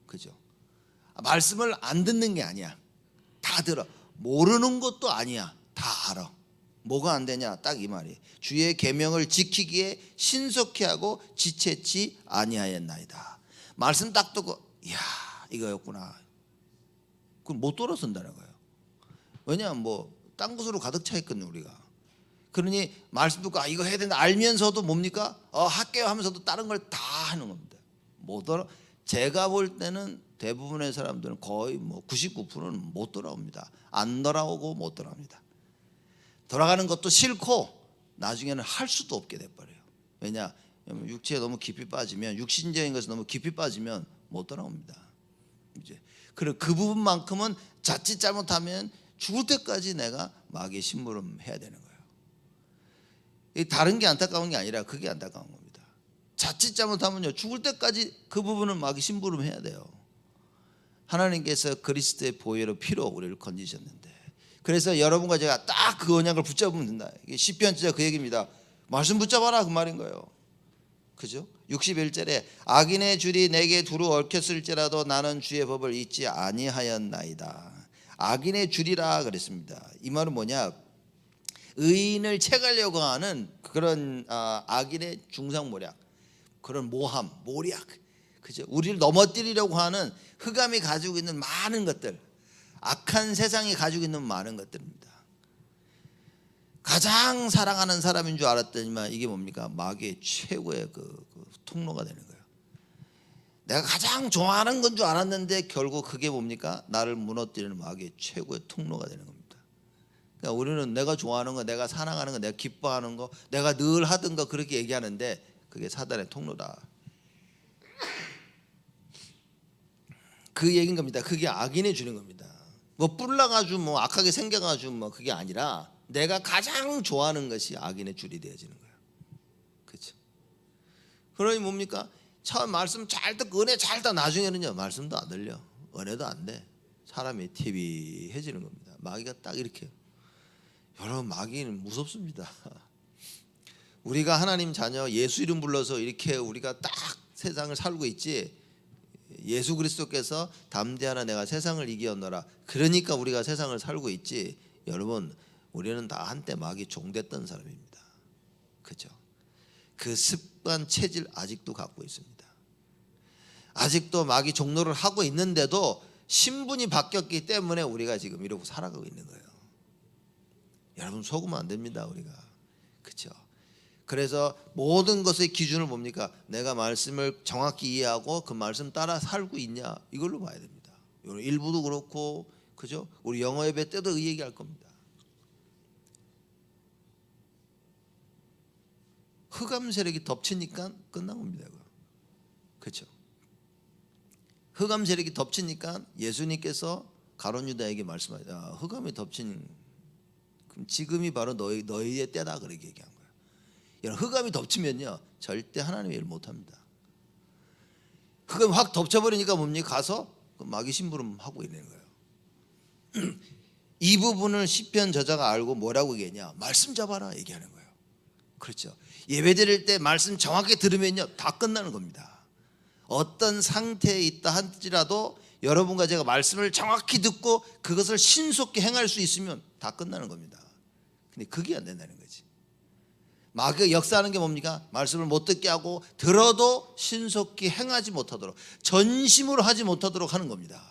그죠? 말씀을 안 듣는 게 아니야. 다 들어. 모르는 것도 아니야. 다 알아. 뭐가 안 되냐? 딱 이 말이에요. 주의 계명을 지키기에 신속히 하고 지체치 아니하였나이다. 말씀 딱 듣고 이야, 이거였구나. 그럼 못 돌아선다는 거예요. 왜냐하면 딴 것으로 가득 차 있거든요, 우리가. 그러니 말씀 듣고 이거 해야 된다 알면서도 뭡니까? 할게요 하면서도 다른 걸 다 하는 겁니다. 제가 볼 때는 대부분의 사람들은 거의 99%는 못 돌아옵니다. 안 돌아오고 못 돌아옵니다. 돌아가는 것도 싫고 나중에는 할 수도 없게 돼버려요. 왜냐? 육체에 너무 깊이 빠지면, 육신적인 것에 너무 깊이 빠지면 못 돌아옵니다. 이제 그리고 그 부분만큼은 자칫 잘못하면 죽을 때까지 내가 마귀의 심부름 해야 되는 거예요. 다른 게 안타까운 게 아니라 그게 안타까운 겁니다. 자칫 잘못하면요, 죽을 때까지 그 부분은 마귀 심부름 해야 돼요. 하나님께서 그리스도의 보혈로 피로 우리를 건지셨는데, 그래서 여러분과 제가 딱 그 언약을 붙잡으면 된다. 이게 시편 진짜 그 얘기입니다. 말씀 붙잡아라 그 말인 거예요. 그죠? 61절에 악인의 줄이 내게 두루 얽혔을지라도 나는 주의 법을 잊지 아니하였나이다. 악인의 줄이라 그랬습니다. 이 말은 뭐냐? 의인을 채가려고 하는 그런 악인의 중상모략, 그런 모함, 모략, 그죠? 우리를 넘어뜨리려고 하는 흑암이 가지고 있는 많은 것들, 악한 세상이 가지고 있는 많은 것들입니다. 가장 사랑하는 사람인 줄 알았더니만 이게 뭡니까? 마귀의 최고의 그 통로가 되는 거예요. 내가 가장 좋아하는 건 줄 알았는데 결국 그게 뭡니까? 나를 무너뜨리는 마귀의 최고의 통로가 되는 겁니다. 그러니까 우리는 내가 좋아하는 거, 내가 사랑하는 거, 내가 기뻐하는 거, 내가 늘 하던 거 그렇게 얘기하는데 그게 사단의 통로다. 그 얘기인 겁니다. 그게 악인이 주는 겁니다. 뭐 뿔나가지고 뭐 악하게 생겨가지고 뭐 그게 아니라 내가 가장 좋아하는 것이 악인의 줄이 되어지는 거예요. 그렇죠? 그러니 뭡니까? 처음 말씀 잘 듣고 은혜 잘 듣다 나중에는요 말씀도 안 들려, 은혜도 안 돼. 사람이 TV해지는 겁니다. 마귀가 딱 이렇게. 여러분 마귀는 무섭습니다. 우리가 하나님 자녀 예수 이름 불러서 이렇게 우리가 딱 세상을 살고 있지. 예수 그리스도께서 담대하라 내가 세상을 이기었노라. 그러니까 우리가 세상을 살고 있지. 여러분 우리는 다 한때 마귀 종됐던 사람입니다. 그죠? 그 습관 체질 아직도 갖고 있습니다. 아직도 마귀 종노를 하고 있는데도 신분이 바뀌었기 때문에 우리가 지금 이러고 살아가고 있는 거예요. 여러분 속으면 안 됩니다. 우리가. 그렇죠? 그래서 모든 것의 기준을 뭡니까? 내가 말씀을 정확히 이해하고 그 말씀 따라 살고 있냐, 이걸로 봐야 됩니다. 일부도 그렇고, 그죠? 우리 영어 예배 때도 이 얘기할 겁니다. 흑암 세력이 덮치니까 끝난 겁니다. 그렇죠? 흑암 세력이 덮치니까 예수님께서 가룟 유다에게 말씀하셨다. 흑암이 덮친, 그럼 지금이 바로 너희의 때다, 그렇게 얘기한 거예요. 여러분 흑암이 덮치면요 절대 하나님의 일 못합니다. 흑암이 확 덮쳐버리니까 뭡니까? 가서 마귀 심부름 하고 있는 거예요. 이 부분을 시편 저자가 알고 뭐라고 얘기했냐? 말씀 잡아라 얘기하는 거예요. 그렇죠? 예배 드릴 때 말씀 정확히 들으면요 다 끝나는 겁니다. 어떤 상태에 있다 할지라도 여러분과 제가 말씀을 정확히 듣고 그것을 신속히 행할 수 있으면 다 끝나는 겁니다. 근데 그게 안 된다는 거지. 마귀가 역사하는 게 뭡니까? 말씀을 못 듣게 하고 들어도 신속히 행하지 못하도록, 전심으로 하지 못하도록 하는 겁니다.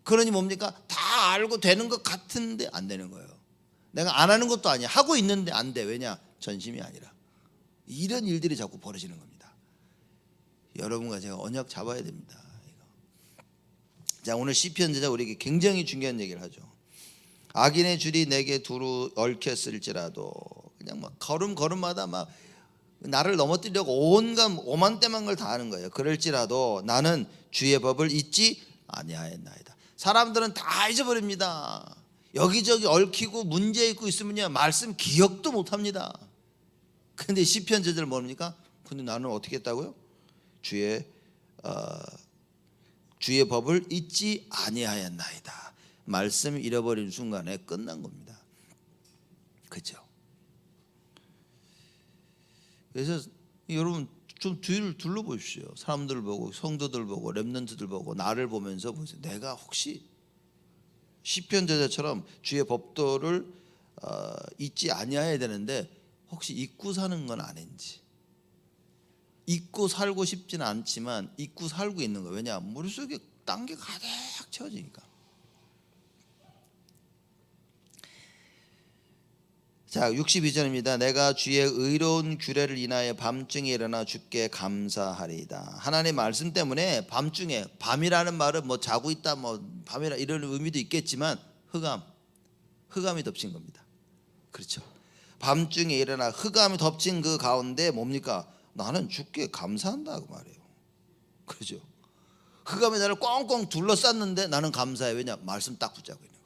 그러니 뭡니까? 다 알고 되는 것 같은데 안 되는 거예요. 내가 안 하는 것도 아니야. 하고 있는데 안 돼. 왜냐? 전심이 아니라. 이런 일들이 자꾸 벌어지는 겁니다. 여러분과 제가 언약 잡아야 됩니다. 자, 오늘 시편 저자 우리에게 굉장히 중요한 얘기를 하죠. 악인의 줄이 내게 두루 얽혔을지라도, 그냥 막 걸음마다 막 나를 넘어뜨리려고 온갖 오만때만 걸 다 하는 거예요. 그럴지라도 나는 주의 법을 잊지 아니하였나이다. 사람들은 다 잊어버립니다. 여기저기 얽히고 문제 있고 있으면요 말씀 기억도 못합니다. 근데 시편 저자는 뭡니까? 근데 나는 어떻게 했다고요? 주의 법을 잊지 아니하였나이다. 말씀 잃어버린 순간에 끝난 겁니다. 그렇죠? 그래서 여러분 좀 뒤를 둘러보십시오. 사람들 보고, 성도들 보고, 렘넌트들 보고, 나를 보면서 보세요. 내가 혹시 시편 저자처럼 주의 법도를 잊지 아니해야 되는데 혹시 잊고 사는 건 아닌지. 잊고 살고 싶지는 않지만 잊고 살고 있는 거예요. 왜냐? 머릿속에 딴 게 가득 채워지니까. 자, 62절입니다. 내가 주의 의로운 규례를 인하여 밤중에 일어나 주께 감사하리이다. 하나님의 말씀 때문에 밤중에, 밤이라는 말은 뭐 자고 있다, 뭐 밤이라 이런 의미도 있겠지만 흑암이 덮친 겁니다. 그렇죠? 밤중에 일어나 흑암이 덮친 그 가운데 뭡니까? 나는 주께 감사한다고 말해요. 그렇죠? 흑암이 나를 꽁꽁 둘러쌌는데 나는 감사해. 왜냐? 말씀 딱 붙잡고 있는 거예요.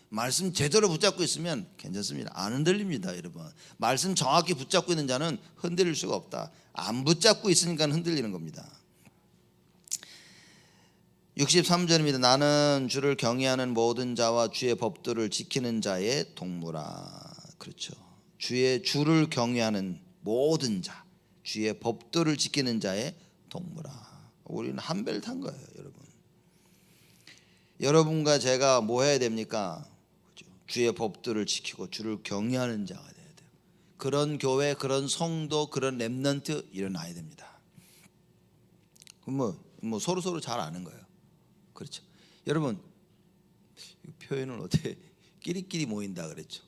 말씀 제대로 붙잡고 있으면 괜찮습니다. 안 흔들립니다, 여러분. 말씀 정확히 붙잡고 있는 자는 흔들릴 수가 없다. 안 붙잡고 있으니까 흔들리는 겁니다. 63절입니다. 나는 주를 경외하는 모든 자와 주의 법도를 지키는 자의 동무라. 그렇죠. 주를 경외하는 모든 자, 주의 법도를 지키는 자의 동무라. 우리는 한 배를 탄 거예요, 여러분. 여러분과 제가 뭐 해야 됩니까? 주의 법도를 지키고 주를 경외하는 자가 돼야 돼요. 그런 교회, 그런 성도, 그런 렘넌트 일어나야 됩니다. 뭐 서로 잘 아는 거예요. 그렇죠. 여러분 표현을 어떻게 끼리끼리 모인다 그랬죠.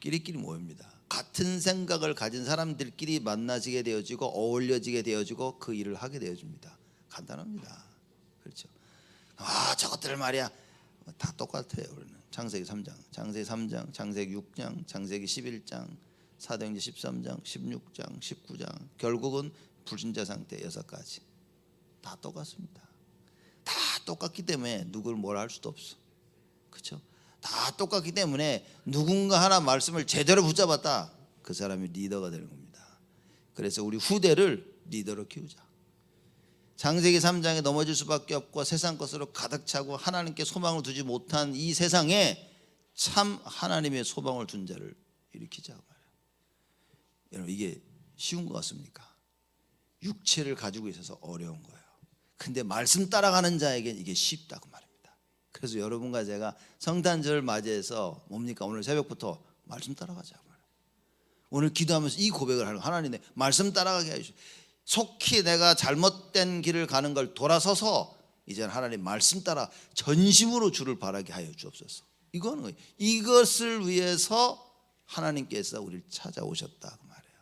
끼리끼리 모입니다. 같은 생각을 가진 사람들끼리 만나지게 되어지고 어울려지게 되어지고 그 일을 하게 되어집니다. 간단합니다. 그렇죠. 저것들 말이야 다 똑같아요. 우리는 창세기 3장, 창세기 3장, 창세기 6장, 창세기 11장, 사도행전 13장, 16장, 19장, 결국은 불신자 상태 6가지 다 똑같습니다. 다 똑같기 때문에 누구를 뭐라 할 수도 없어. 그렇죠? 다 똑같기 때문에 누군가 하나 말씀을 제대로 붙잡았다, 그 사람이 리더가 되는 겁니다. 그래서 우리 후대를 리더로 키우자. 창세기 3장에 넘어질 수밖에 없고 세상 것으로 가득 차고 하나님께 소망을 두지 못한 이 세상에 참 하나님의 소망을 둔 자를 일으키자고 말이에요. 여러분, 이게 쉬운 것 같습니까? 육체를 가지고 있어서 어려운 거예요. 근데 말씀 따라가는 자에겐 이게 쉽다고 말입니다. 그래서 여러분과 제가 성탄절 맞이해서 뭡니까? 오늘 새벽부터 말씀 따라가자고 말이에요. 오늘 기도하면서 이 고백을 하는, 하나님 내 말씀 따라가게 해주시오. 속히 내가 잘못된 길을 가는 걸 돌아서서 이제는 하나님 말씀 따라 전심으로 주를 바라게 하여 주옵소서. 이거는 이것을 위해서 하나님께서 우리를 찾아오셨다 그 말이에요.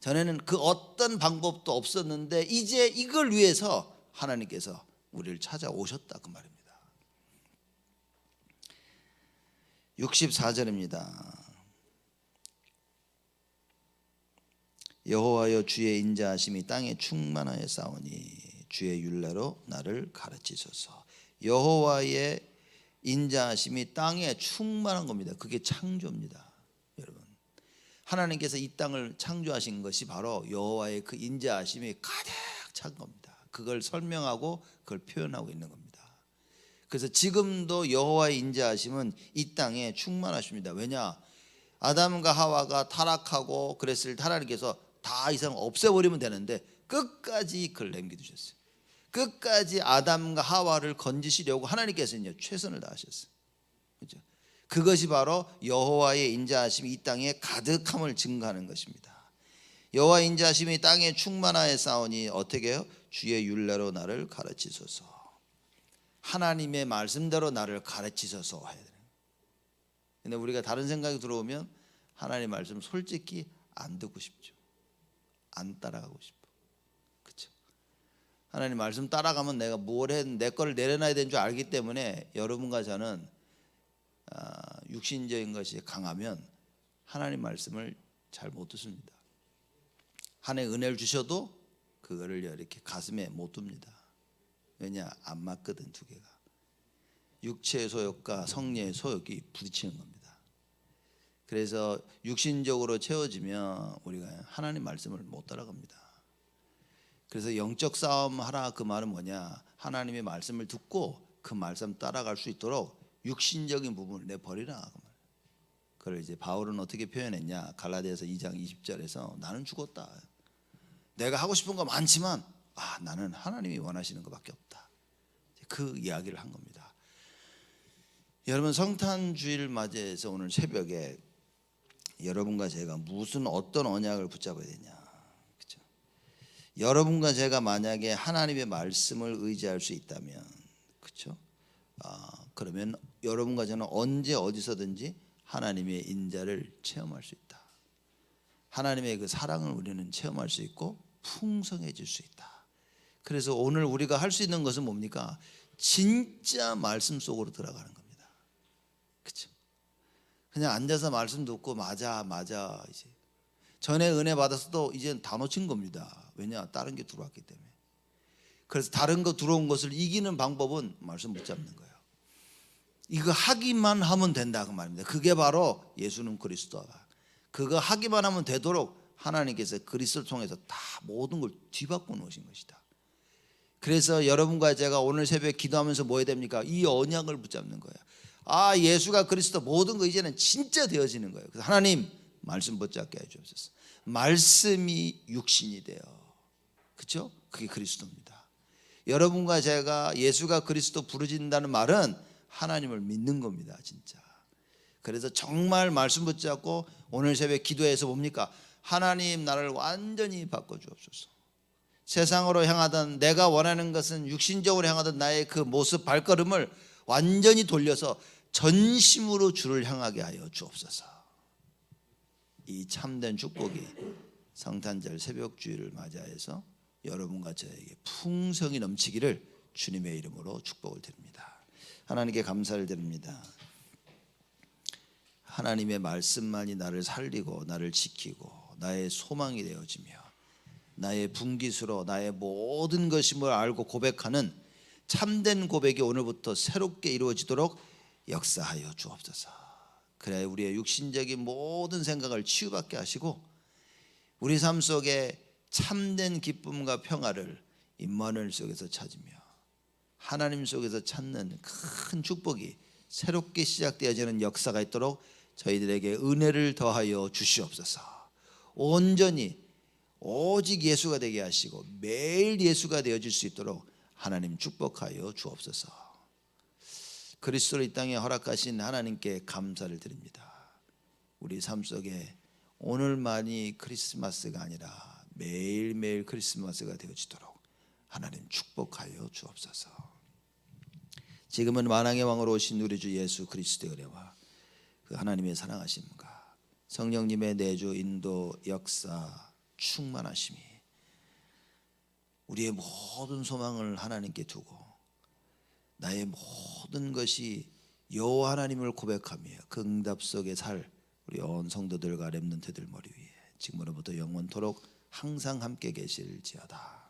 전에는 그 어떤 방법도 없었는데 이제 이걸 위해서 하나님께서 우리를 찾아오셨다 그 말입니다. 64절입니다. 여호와여 주의 인자하심이 땅에 충만하여 싸우니 주의 율례로 나를 가르치소서. 여호와의 인자하심이 땅에 충만한 겁니다. 그게 창조입니다. 여러분, 하나님께서 이 땅을 창조하신 것이 바로 여호와의 그 인자하심이 가득 찬 겁니다. 그걸 설명하고 그걸 표현하고 있는 겁니다. 그래서 지금도 여호와의 인자하심은 이 땅에 충만하십니다. 왜냐? 아담과 하와가 타락하고 그랬을 때 하나님께서 다 이상 없애버리면 되는데 끝까지 그걸 남겨두셨어요. 끝까지 아담과 하와를 건지시려고 하나님께서 이제 최선을 다하셨어요. 그렇죠? 그것이 바로 여호와의 인자하심이 이 땅에 가득함을 증거하는 것입니다. 여호와의 인자하심이 땅에 충만하여 싸우니 어떻게 해요? 주의 율례로 나를 가르치소서. 하나님의 말씀대로 나를 가르치소서 해야 돼요. 근데 우리가 다른 생각이 들어오면 하나님의 말씀 솔직히 안 듣고 싶죠. 안 따라가고 싶어. 그렇죠? 하나님 말씀 따라가면 내가 뭘 해, 내 거를 내려놔야 되는 줄 알기 때문에 여러분과 저는 육신적인 것이 강하면 하나님 말씀을 잘 못 듣습니다. 하나님 은혜를 주셔도 그거를 이렇게 가슴에 못 둡니다. 왜냐? 안 맞거든, 두 개가. 육체의 소욕과 성령의 소욕이 부딪히는 겁니다. 그래서 육신적으로 채워지면 우리가 하나님 말씀을 못 따라갑니다. 그래서 영적 싸움 하라, 그 말은 뭐냐? 하나님의 말씀을 듣고 그 말씀 따라갈 수 있도록 육신적인 부분을 내버리라 그 말. 그걸 이제 바울은 어떻게 표현했냐? 갈라디아서 2장 20절에서 나는 죽었다. 내가 하고 싶은 거 많지만 나는 하나님이 원하시는 것밖에 없다. 그 이야기를 한 겁니다. 여러분, 성탄주의를 맞이해서 오늘 새벽에 여러분과 제가 무슨 어떤 언약을 붙잡아야 되냐? 그렇죠? 여러분과 제가 만약에 하나님의 말씀을 의지할 수 있다면, 그렇죠? 그러면 여러분과 저는 언제 어디서든지 하나님의 인자를 체험할 수 있다. 하나님의 그 사랑을 우리는 체험할 수 있고 풍성해질 수 있다. 그래서 오늘 우리가 할 수 있는 것은 뭡니까? 진짜 말씀 속으로 들어가는 겁니다. 그렇죠? 그냥 앉아서 말씀 듣고 맞아 이제 전에 은혜 받았어도 이제 다 놓친 겁니다. 왜냐? 다른 게 들어왔기 때문에. 그래서 다른 거 들어온 것을 이기는 방법은 말씀 붙잡는 거예요. 이거 하기만 하면 된다 그 말입니다. 그게 바로 예수는 그리스도다. 그거 하기만 하면 되도록 하나님께서 그리스도를 통해서 다 모든 걸 뒤바꿔 놓으신 것이다. 그래서 여러분과 제가 오늘 새벽에 기도하면서 뭐 해야 됩니까? 이 언약을 붙잡는 거예요. 예수가 그리스도 모든 거 이제는 진짜 되어지는 거예요. 그래서 하나님 말씀 붙잡게 해주옵소서. 말씀이 육신이 돼요. 그렇죠? 그게 그리스도입니다. 여러분과 제가 예수가 그리스도 부르진다는 말은 하나님을 믿는 겁니다. 진짜. 그래서 정말 말씀 붙잡고 오늘 새벽 기도해서 뭡니까? 하나님 나를 완전히 바꿔주옵소서. 세상으로 향하던 내가 원하는 것은 육신적으로 향하던 나의 그 모습 발걸음을 완전히 돌려서 전심으로 주를 향하게 하여 주옵소서. 이 참된 축복이 성탄절 새벽주일을 맞이해서 여러분과 저에게 풍성이 넘치기를 주님의 이름으로 축복을 드립니다. 하나님께 감사를 드립니다. 하나님의 말씀만이 나를 살리고 나를 지키고 나의 소망이 되어지며 나의 분기수로 나의 모든 것임을 알고 고백하는 참된 고백이 오늘부터 새롭게 이루어지도록 역사하여 주옵소서. 그래야 우리의 육신적인 모든 생각을 치유받게 하시고 우리 삶 속에 참된 기쁨과 평화를 임마누엘 속에서 찾으며 하나님 속에서 찾는 큰 축복이 새롭게 시작되어지는 역사가 있도록 저희들에게 은혜를 더하여 주시옵소서. 온전히 오직 예수가 되게 하시고 매일 예수가 되어질 수 있도록 하나님 축복하여 주옵소서. 그리스도를 이 땅에 허락하신 하나님께 감사를 드립니다. 우리 삶 속에 오늘만이 크리스마스가 아니라 매일매일 크리스마스가 되어지도록 하나님 축복하여 주옵소서. 지금은 만왕의 왕으로 오신 우리 주 예수 그리스도의 은혜와 그 하나님의 사랑하심과 성령님의 내주 인도 역사 충만하심이 우리의 모든 소망을 하나님께 두고 나의 모든 것이 여호와 하나님을 고백하며 그 응답 속에 살 우리 온 성도들과 렘넌트들 머리 위에 지금으로부터 영원토록 항상 함께 계실지어다.